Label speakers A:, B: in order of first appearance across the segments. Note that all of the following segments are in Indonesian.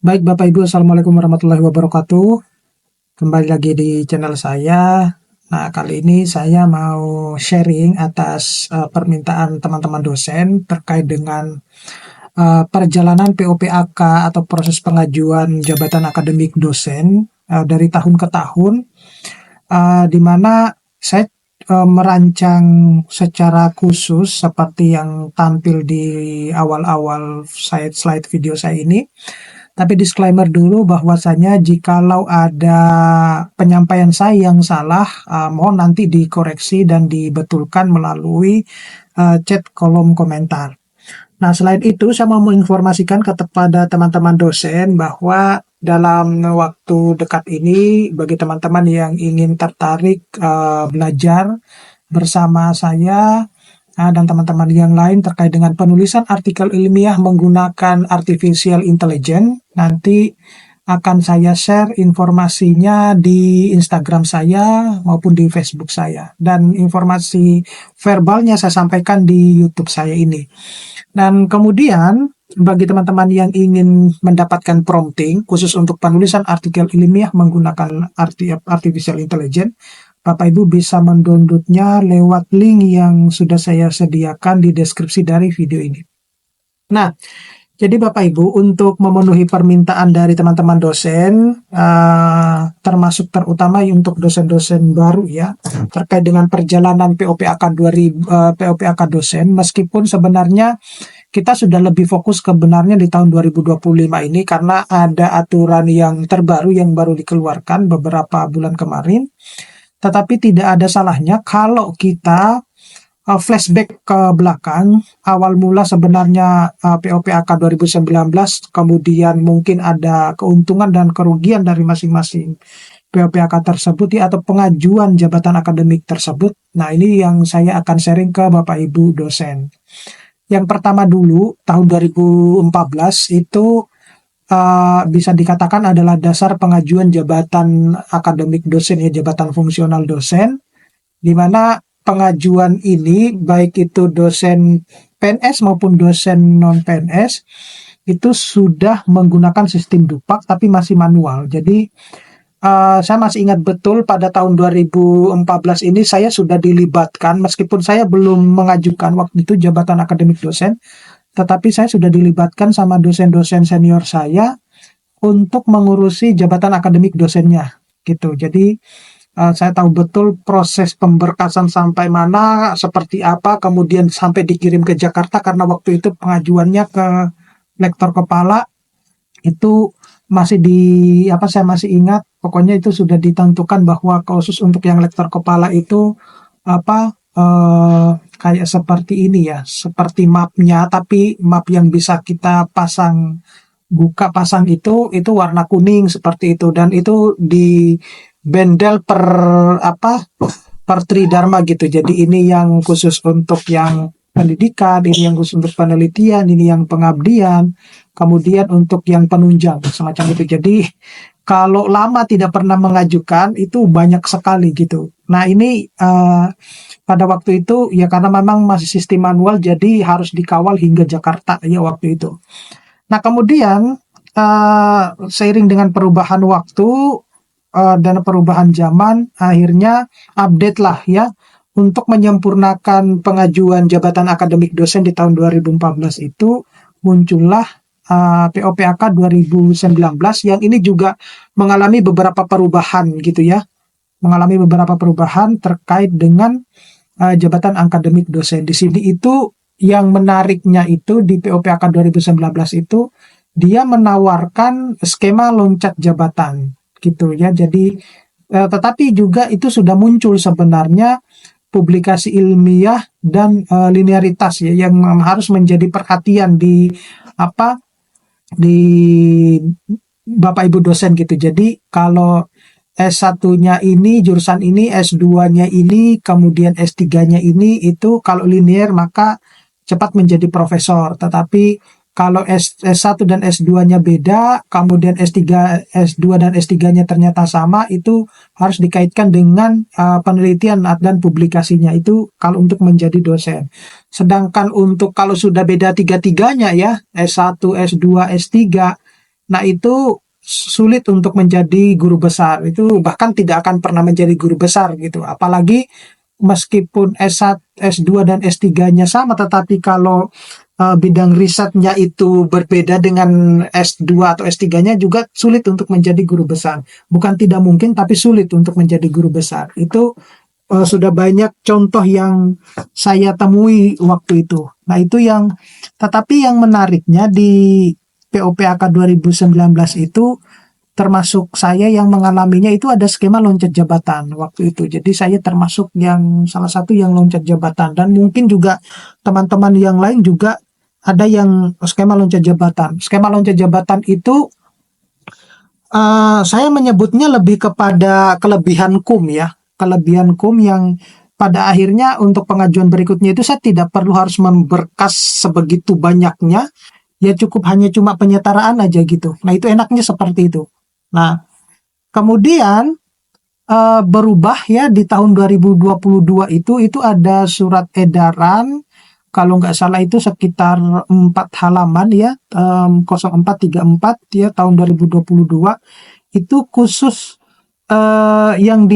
A: Baik Bapak Ibu, Assalamualaikum warahmatullahi wabarakatuh. Kembali lagi di channel saya. Nah, kali ini saya mau sharing atas permintaan teman-teman dosen terkait dengan perjalanan POPAK atau proses pengajuan jabatan akademik dosen dari tahun ke tahun, di mana saya merancang secara khusus seperti yang tampil di awal-awal slide video saya ini. Tapi disclaimer dulu bahwasanya jikalau ada penyampaian saya yang salah, mohon nanti dikoreksi dan dibetulkan melalui chat kolom komentar. Nah, selain itu saya mau menginformasikan kepada teman-teman dosen bahwa dalam waktu dekat ini bagi teman-teman yang ingin tertarik belajar bersama saya dan teman-teman yang lain terkait dengan penulisan artikel ilmiah menggunakan artificial intelligence, nanti akan saya share informasinya di Instagram saya maupun di Facebook saya, dan informasi verbalnya saya sampaikan di YouTube saya ini. Dan kemudian bagi teman-teman yang ingin mendapatkan prompting khusus untuk penulisan artikel ilmiah menggunakan artificial intelligence, Bapak Ibu bisa mendownloadnya lewat link yang sudah saya sediakan di deskripsi dari video ini. Nah, jadi Bapak Ibu, untuk memenuhi permintaan dari teman-teman dosen, termasuk terutama untuk dosen-dosen baru ya, terkait dengan perjalanan POPAK dosen, meskipun sebenarnya kita sudah lebih fokus kebenarnya di tahun 2025 ini karena ada aturan yang terbaru yang baru dikeluarkan beberapa bulan kemarin. Tetapi tidak ada salahnya kalau kita flashback ke belakang, awal mula sebenarnya POPAK 2019, kemudian mungkin ada keuntungan dan kerugian dari masing-masing POPAK tersebut ya, atau pengajuan jabatan akademik tersebut. Nah, ini yang saya akan sharing ke Bapak Ibu dosen. Yang pertama dulu, tahun 2014 itu bisa dikatakan adalah dasar pengajuan jabatan akademik dosen ya, jabatan fungsional dosen, di mana pengajuan ini baik itu dosen PNS maupun dosen non PNS itu sudah menggunakan sistem dupak tapi masih manual. Jadi saya masih ingat betul pada tahun 2014 ini saya sudah dilibatkan, meskipun saya belum mengajukan waktu itu jabatan akademik dosen, tetapi saya sudah dilibatkan sama dosen-dosen senior saya untuk mengurusi jabatan akademik dosennya gitu. Jadi saya tahu betul proses pemberkasan sampai mana, seperti apa, kemudian sampai dikirim ke Jakarta karena waktu itu pengajuannya ke lektor kepala itu masih saya masih ingat, pokoknya itu sudah ditentukan bahwa khusus untuk yang lektor kepala itu kayak seperti ini ya, seperti mapnya, tapi map yang bisa kita pasang itu warna kuning seperti itu, dan itu di bendel per tridharma gitu. Jadi ini yang khusus untuk yang pendidikan, ini yang khusus untuk penelitian, ini yang pengabdian, kemudian untuk yang penunjang semacam itu. Jadi kalau lama tidak pernah mengajukan itu banyak sekali gitu. Nah, ini pada waktu itu ya karena memang masih sistem manual, jadi harus dikawal hingga Jakarta ya waktu itu. Nah, kemudian seiring dengan perubahan waktu dan perubahan zaman, akhirnya update lah ya untuk menyempurnakan pengajuan jabatan akademik dosen di tahun 2014 itu muncullah POPAK 2019 yang ini juga mengalami beberapa perubahan gitu ya. Mengalami beberapa perubahan terkait dengan jabatan akademik dosen. Di sini itu yang menariknya itu di POPAK 2019 itu dia menawarkan skema loncat jabatan gitu ya. Jadi tetapi juga itu sudah muncul sebenarnya publikasi ilmiah dan linearitas ya yang harus menjadi perhatian di Bapak Ibu dosen gitu. Jadi kalau S1-nya ini, jurusan ini, S2-nya ini, kemudian S3-nya ini, itu kalau linear maka cepat menjadi profesor. Tetapi kalau S1 dan S2-nya beda, kemudian S2 dan S3-nya ternyata sama, itu harus dikaitkan dengan penelitian dan publikasinya itu kalau untuk menjadi dosen. Sedangkan untuk kalau sudah beda tiga-tiganya ya, S1, S2, S3, Nah, itu sulit untuk menjadi guru besar. Itu bahkan tidak akan pernah menjadi guru besar gitu. Apalagi meskipun S1, S2 dan S3-nya sama, tetapi kalau bidang risetnya itu berbeda dengan S2 atau S3-nya, juga sulit untuk menjadi guru besar. Bukan tidak mungkin, tapi sulit untuk menjadi guru besar. Itu sudah banyak contoh yang saya temui waktu itu. Nah, itu tetapi yang menariknya di POPAK 2019 itu, termasuk saya yang mengalaminya, itu ada skema loncat jabatan waktu itu. Jadi saya termasuk yang salah satu yang loncat jabatan, dan mungkin juga teman-teman yang lain juga ada yang skema loncat jabatan. Skema loncat jabatan itu saya menyebutnya lebih kepada kelebihan KUM ya. Kelebihan KUM yang pada akhirnya untuk pengajuan berikutnya itu saya tidak perlu harus memberkas sebegitu banyaknya. Ya cukup hanya cuma penyetaraan aja gitu. Nah, itu enaknya seperti itu. Nah, kemudian berubah ya di tahun 2022 itu ada surat edaran, kalau nggak salah itu sekitar 4 halaman ya, 0434 ya tahun 2022, itu khusus yang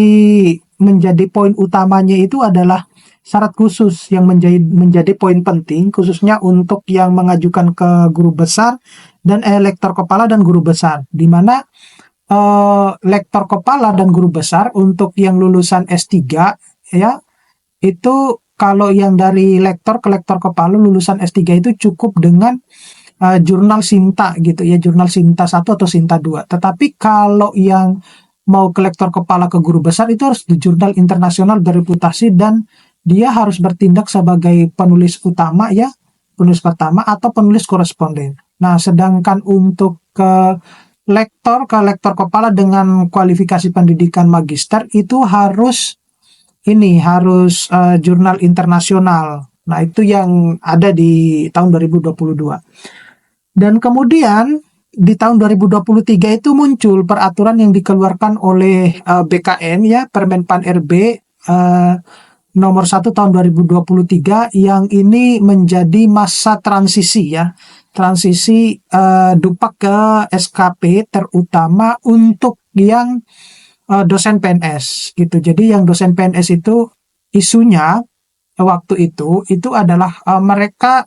A: menjadi poin utamanya itu adalah syarat khusus yang menjadi poin penting, khususnya untuk yang mengajukan ke guru besar dan lektor kepala dan guru besar, di mana lektor kepala dan guru besar untuk yang lulusan S3 ya, itu kalau yang dari lektor ke lektor kepala lulusan S3 itu cukup dengan jurnal Sinta gitu ya, jurnal Sinta 1 atau Sinta 2. Tetapi kalau yang mau ke lektor kepala ke guru besar itu harus di jurnal internasional bereputasi, dan dia harus bertindak sebagai penulis utama ya, penulis pertama atau penulis koresponden. Nah, sedangkan untuk ke lektor kepala dengan kualifikasi pendidikan magister itu harus jurnal internasional. Nah, itu yang ada di tahun 2022. Dan kemudian di tahun 2023 itu muncul peraturan yang dikeluarkan oleh BKN ya, Permenpan RB nomor 1 tahun 2023, yang ini menjadi masa transisi ya. Transisi Dupak ke SKP, terutama untuk yang dosen PNS gitu. Jadi yang dosen PNS itu isunya waktu itu adalah mereka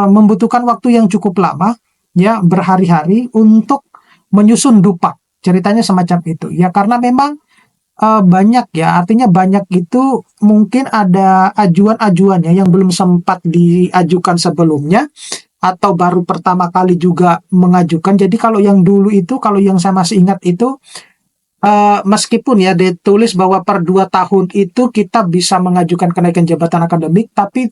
A: membutuhkan waktu yang cukup lama ya, berhari-hari untuk menyusun dupak. Ceritanya semacam itu ya, karena memang banyak ya, artinya banyak itu mungkin ada ajuan-ajuannya yang belum sempat diajukan sebelumnya atau baru pertama kali juga mengajukan. Jadi kalau yang dulu itu, kalau yang saya masih ingat itu, meskipun ya ditulis bahwa per 2 tahun itu kita bisa mengajukan kenaikan jabatan akademik, tapi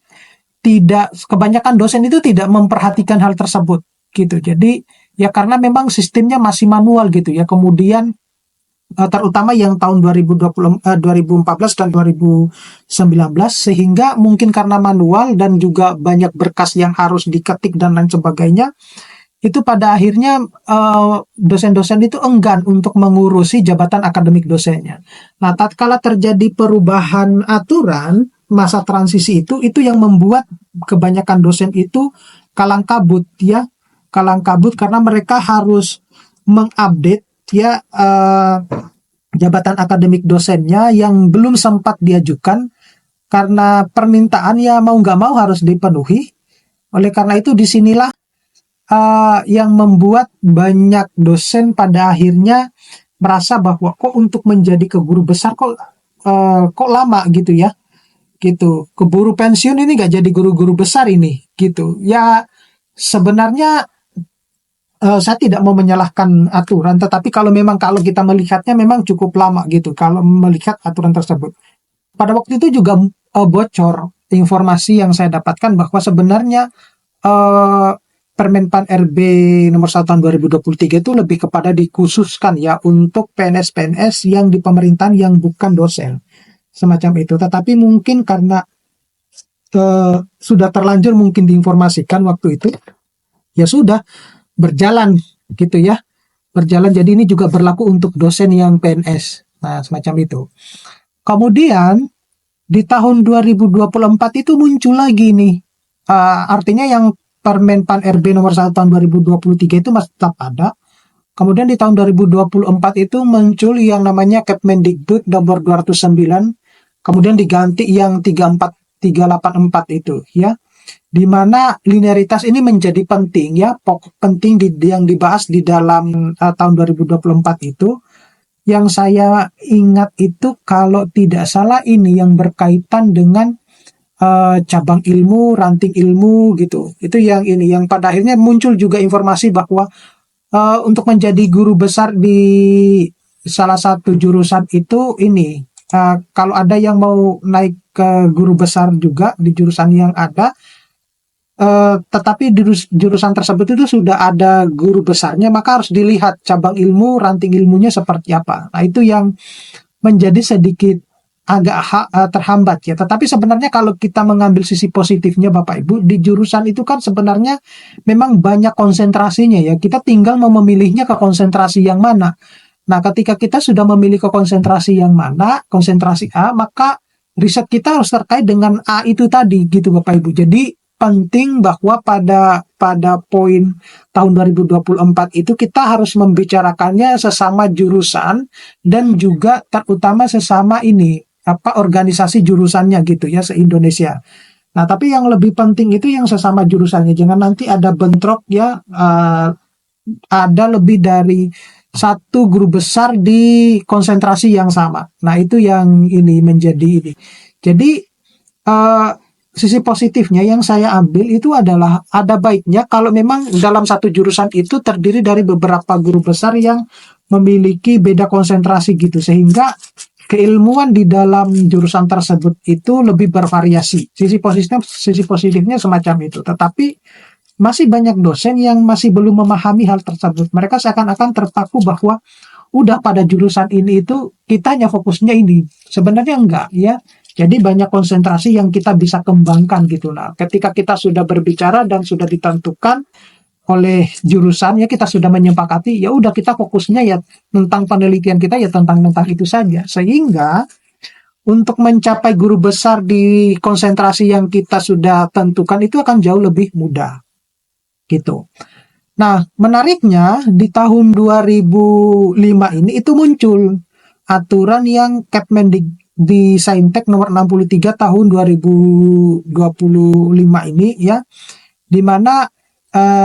A: kebanyakan dosen itu tidak memperhatikan hal tersebut gitu. Jadi ya karena memang sistemnya masih manual gitu ya. Kemudian terutama yang tahun 2014 dan 2019, sehingga mungkin karena manual dan juga banyak berkas yang harus diketik dan lain sebagainya, itu pada akhirnya dosen-dosen itu enggan untuk mengurusi jabatan akademik dosennya. Nah, tatkala terjadi perubahan aturan masa transisi itu yang membuat kebanyakan dosen itu kalang kabut ya, kalang kabut karena mereka harus mengupdate ya jabatan akademik dosennya yang belum sempat diajukan, karena permintaan ya mau nggak mau harus dipenuhi. Oleh karena itu disinilah yang membuat banyak dosen pada akhirnya merasa bahwa kok untuk menjadi ke guru besar kok lama gitu ya, gitu. Keburu pensiun ini nggak jadi guru-guru besar ini gitu. Ya sebenarnya saya tidak mau menyalahkan aturan, tetapi kalau kita melihatnya memang cukup lama gitu kalau melihat aturan tersebut. Pada waktu itu juga bocor informasi yang saya dapatkan bahwa sebenarnya eh, Permenpan RB nomor 1 tahun 2023 itu lebih kepada dikhususkan ya untuk PNS-PNS yang di pemerintahan yang bukan dosen, semacam itu. Tetapi mungkin karena sudah terlanjur mungkin diinformasikan waktu itu, ya sudah berjalan gitu ya, berjalan. Jadi ini juga berlaku untuk dosen yang PNS. Nah, semacam itu. Kemudian di tahun 2024 itu muncul lagi nih, artinya yang Permen Pan RB nomor 1 tahun 2023 itu masih tetap ada. Kemudian di tahun 2024 itu muncul yang namanya Kepmendikbud nomor 209, kemudian diganti yang 38384 itu ya. Di mana linearitas ini menjadi penting ya, pokok penting yang dibahas di dalam tahun 2024 itu. Yang saya ingat itu kalau tidak salah ini yang berkaitan dengan cabang ilmu, ranting ilmu gitu. Itu yang ini, yang pada akhirnya muncul juga informasi bahwa untuk menjadi guru besar di salah satu jurusan itu ini, kalau ada yang mau naik ke guru besar juga di jurusan yang ada, tetapi di jurusan tersebut itu sudah ada guru besarnya, maka harus dilihat cabang ilmu, ranting ilmunya seperti apa. Nah, itu yang menjadi sedikit agak terhambat ya. Tetapi sebenarnya kalau kita mengambil sisi positifnya Bapak Ibu, di jurusan itu kan sebenarnya memang banyak konsentrasinya ya. Kita tinggal mau memilihnya ke konsentrasi yang mana. Nah, ketika kita sudah memilih ke konsentrasi yang mana, konsentrasi A, maka riset kita harus terkait dengan A itu tadi gitu Bapak Ibu. Jadi penting bahwa pada poin tahun 2024 itu kita harus membicarakannya sesama jurusan dan juga terutama sesama ini organisasi jurusannya gitu ya se-Indonesia. Nah, tapi yang lebih penting itu yang sesama jurusannya. Jangan nanti ada bentrok ya, ada lebih dari satu guru besar di konsentrasi yang sama. Nah, itu yang ini menjadi ini. Jadi sisi positifnya yang saya ambil itu adalah ada baiknya kalau memang dalam satu jurusan itu terdiri dari beberapa guru besar yang memiliki beda konsentrasi gitu, sehingga keilmuan di dalam jurusan tersebut itu lebih bervariasi. Sisi positifnya semacam itu. Tetapi masih banyak dosen yang masih belum memahami hal tersebut. Mereka seakan-akan terpaku bahwa udah pada jurusan ini itu kita hanya fokusnya ini. Sebenarnya enggak ya. Jadi banyak konsentrasi yang kita bisa kembangkan gitu. Nah, ketika kita sudah berbicara dan sudah ditentukan oleh jurusan ya, kita sudah menyepakati, ya udah kita fokusnya ya tentang penelitian kita ya tentang itu saja. Sehingga untuk mencapai guru besar di konsentrasi yang kita sudah tentukan itu akan jauh lebih mudah gitu. Nah, menariknya di tahun 2005 ini itu muncul aturan yang di Saintek nomor 63 tahun 2025 ini ya, di mana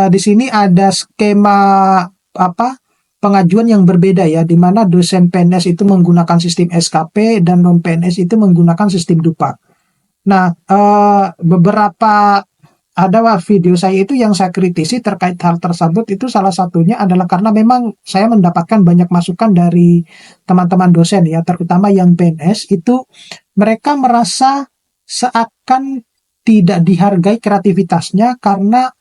A: di sini ada skema pengajuan yang berbeda ya, di mana dosen PNS itu menggunakan sistem SKP dan non PNS itu menggunakan sistem DUPAK. Nah, beberapa ada video saya itu yang saya kritisi terkait hal tersebut itu salah satunya adalah karena memang saya mendapatkan banyak masukan dari teman-teman dosen ya, terutama yang PNS itu mereka merasa seakan tidak dihargai kreativitasnya karena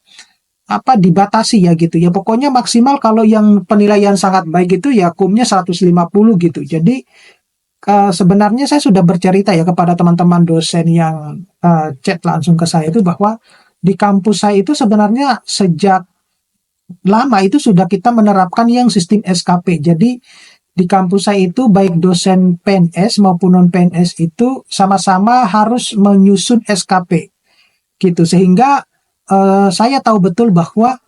A: dibatasi ya gitu ya. Pokoknya maksimal kalau yang penilaian sangat baik itu ya kumnya 150 gitu. Jadi sebenarnya saya sudah bercerita ya kepada teman-teman dosen yang chat langsung ke saya itu bahwa di kampus saya itu sebenarnya sejak lama itu sudah kita menerapkan yang sistem SKP. Jadi di kampus saya itu baik dosen PNS maupun non PNS itu sama-sama harus menyusun SKP gitu. Sehingga saya tahu betul bahwa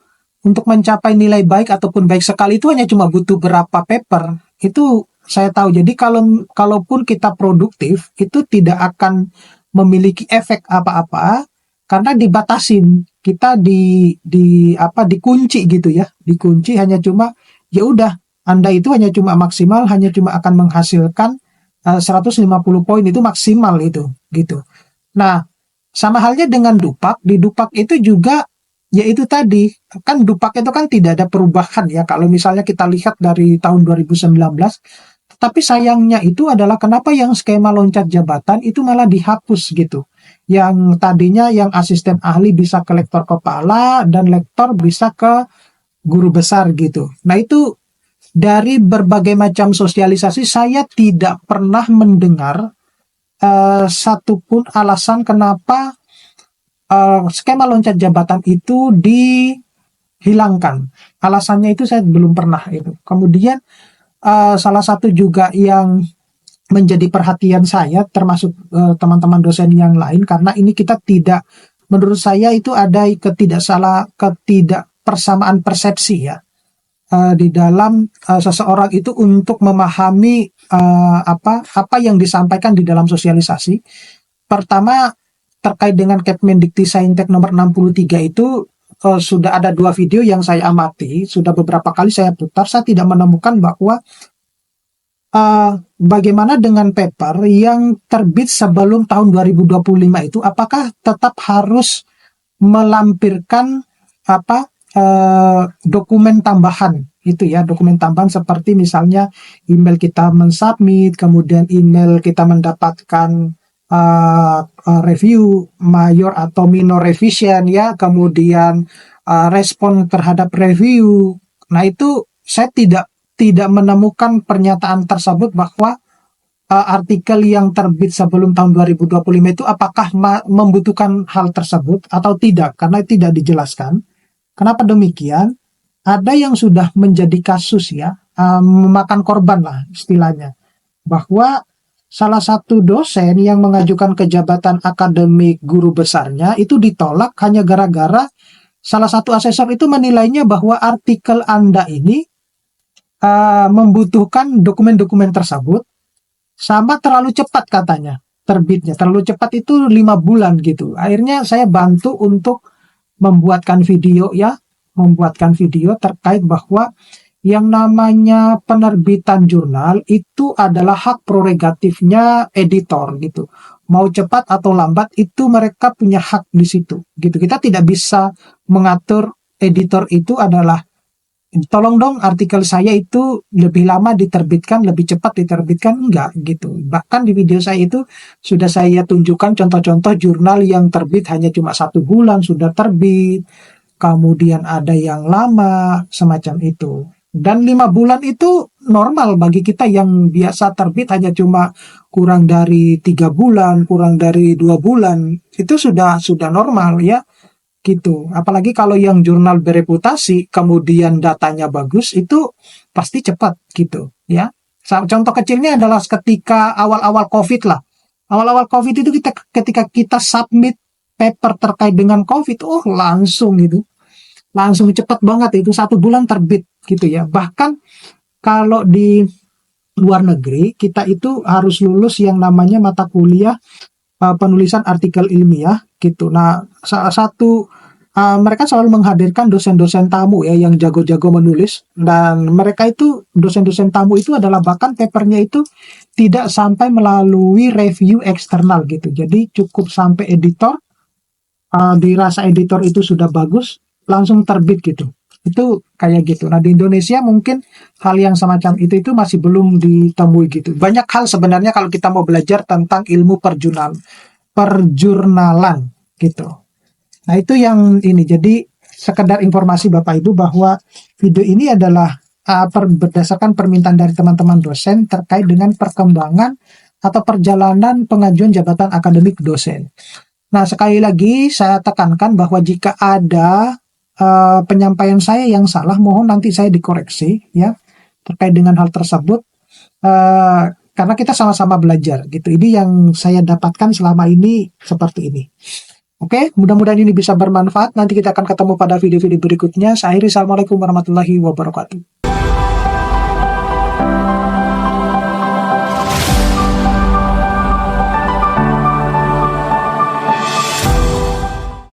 A: untuk mencapai nilai baik ataupun baik sekali itu hanya cuma butuh berapa paper. Itu saya tahu. Jadi kalaupun kita produktif itu tidak akan memiliki efek apa-apa karena dibatasin, kita dikunci gitu ya, dikunci hanya cuma ya udah Anda itu hanya cuma maksimal hanya cuma akan menghasilkan 150 poin itu maksimal itu gitu. Nah, sama halnya dengan DUPAK, di DUPAK itu juga ya itu tadi kan DUPAK itu kan tidak ada perubahan ya kalau misalnya kita lihat dari tahun 2019. Tapi sayangnya itu adalah kenapa yang skema loncat jabatan itu malah dihapus gitu. Yang tadinya yang asisten ahli bisa ke lektor kepala dan lektor bisa ke guru besar gitu. Nah itu dari berbagai macam sosialisasi saya tidak pernah mendengar satupun alasan kenapa skema loncat jabatan itu dihilangkan. Alasannya itu saya belum pernah itu. Kemudian salah satu juga yang menjadi perhatian saya termasuk teman-teman dosen yang lain karena ini kita tidak menurut saya itu ada ketidakpersamaan persepsi ya, di dalam seseorang itu untuk memahami apa yang disampaikan di dalam sosialisasi. Pertama, terkait dengan Kemendikti nomor 63 itu, sudah ada 2 video yang saya amati, sudah beberapa kali saya putar, saya tidak menemukan bahwa bagaimana dengan paper yang terbit sebelum tahun 2025 itu, apakah tetap harus melampirkan dokumen tambahan itu ya, dokumen tambahan seperti misalnya email kita mensubmit, kemudian email kita mendapatkan review mayor atau minor revision ya, kemudian respon terhadap review. Nah, itu saya tidak menemukan pernyataan tersebut bahwa artikel yang terbit sebelum tahun 2025 itu apakah membutuhkan hal tersebut atau tidak, karena tidak dijelaskan. Kenapa demikian? Ada yang sudah menjadi kasus ya, memakan korban lah istilahnya, bahwa salah satu dosen yang mengajukan ke jabatan akademik guru besarnya itu ditolak hanya gara-gara salah satu asesor itu menilainya bahwa artikel Anda ini membutuhkan dokumen-dokumen tersebut sama terlalu cepat katanya terbitnya. Terlalu cepat itu 5 bulan gitu. Akhirnya saya bantu untuk membuatkan video terkait bahwa yang namanya penerbitan jurnal itu adalah hak prerogatifnya editor gitu. Mau cepat atau lambat itu mereka punya hak di situ gitu. Kita tidak bisa mengatur editor itu adalah tolong dong artikel saya itu lebih lama diterbitkan, lebih cepat diterbitkan, enggak gitu. Bahkan di video saya itu sudah saya tunjukkan contoh-contoh jurnal yang terbit hanya cuma 1 bulan sudah terbit, kemudian ada yang lama semacam itu. Dan 5 bulan itu normal bagi kita yang biasa terbit hanya cuma kurang dari 3 bulan, kurang dari 2 bulan, itu sudah normal ya gitu. Apalagi kalau yang jurnal bereputasi kemudian datanya bagus, itu pasti cepat gitu ya. Contoh kecilnya adalah ketika awal-awal COVID lah. Awal-awal COVID itu ketika kita submit paper terkait dengan COVID, langsung cepat banget itu 1 bulan terbit gitu ya. Bahkan kalau di luar negeri kita itu harus lulus yang namanya mata kuliah penulisan artikel ilmiah gitu. Nah, salah satu mereka selalu menghadirkan dosen-dosen tamu ya yang jago-jago menulis, dan mereka itu dosen-dosen tamu itu adalah bahkan papernya itu tidak sampai melalui review eksternal gitu. Jadi cukup sampai editor, dirasa editor itu sudah bagus, langsung terbit gitu. Itu kayak gitu. Nah, di Indonesia mungkin hal yang semacam itu masih belum ditemui gitu. Banyak hal sebenarnya kalau kita mau belajar tentang ilmu perjurnalan gitu. Nah, itu yang ini. Jadi sekedar informasi Bapak Ibu bahwa video ini adalah berdasarkan permintaan dari teman-teman dosen terkait dengan perkembangan atau perjalanan pengajuan jabatan akademik dosen. Nah, sekali lagi saya tekankan bahwa jika ada penyampaian saya yang salah, mohon nanti saya dikoreksi ya terkait dengan hal tersebut, karena kita sama-sama belajar gitu. Ini yang saya dapatkan selama ini seperti ini. Oke, mudah-mudahan ini bisa bermanfaat. Nanti kita akan ketemu pada video-video berikutnya. Saya akhiri, assalamualaikum warahmatullahi wabarakatuh.